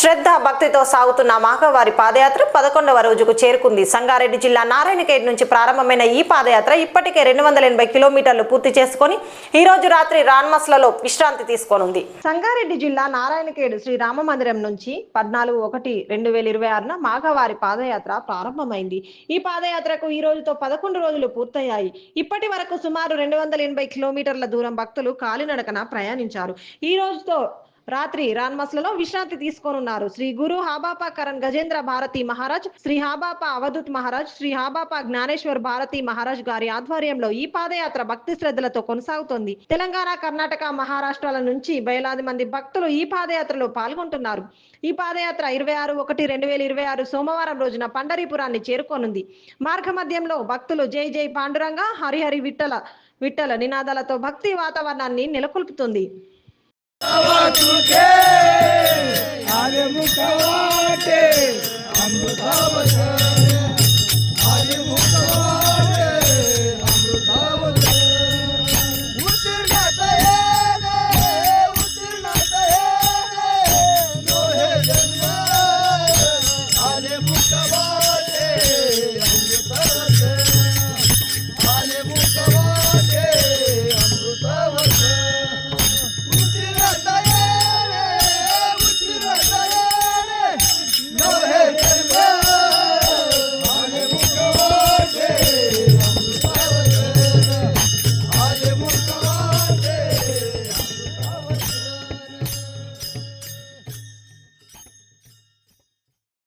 శ్రద్ధ భక్తితో సాగుతున్న మాఘవారి పాదయాత్ర 11వ రోజుకు చేరుకుంది. సంగారెడ్డి జిల్లా నారాయణఖేడ్ నుంచి ప్రారంభమైన ఈ పాదయాత్ర ఇప్పటికే 280 కిలోమీటర్లు పూర్తి చేసుకొని ఈ రోజు రాత్రి రాన్మస్లలో విశ్రాంతి తీసుకోనుంది. సంగారెడ్డి జిల్లా నారాయణఖేడ్ శ్రీ రామ మందిరం నుంచి 14/1/2026న మాఘవారి పాదయాత్ర ప్రారంభమైంది. ఈ పాదయాత్రకు ఈ రోజుతో 11 రోజులు పూర్తయ్యాయి. ఇప్పటి వరకు సుమారు 280 కిలోమీటర్ల దూరం భక్తులు కాలినడకన ప్రయాణించారు. ఈ రోజుతో రాత్రి రాన్మస్లలో విశ్రాంతి తీసుకోనున్నారు. శ్రీ గురు హాబాపా కరణ్ గజేంద్ర భారతి మహారాజ్, శ్రీ హాబాపా అవధూత్ మహారాజ్, శ్రీ హాబాపా జ్ఞానేశ్వర్ భారతి మహారాజ్ గారి ఆధ్వర్యంలో ఈ పాదయాత్ర భక్తి శ్రద్ధలతో కొనసాగుతోంది. తెలంగాణ, కర్ణాటక, మహారాష్ట్రాల నుంచి వేలాది మంది భక్తులు ఈ పాదయాత్రలో పాల్గొంటున్నారు. ఈ పాదయాత్ర 26/1/2026 సోమవారం రోజున పండరీపురాన్ని చేరుకోనుంది. మార్గ మధ్యంలో భక్తులు జై జై పాండురంగ, హరిహరి విఠల విఠల నినాదాలతో భక్తి వాతావరణాన్ని నెలకొల్పుతుంది. आले मुकावाटे हम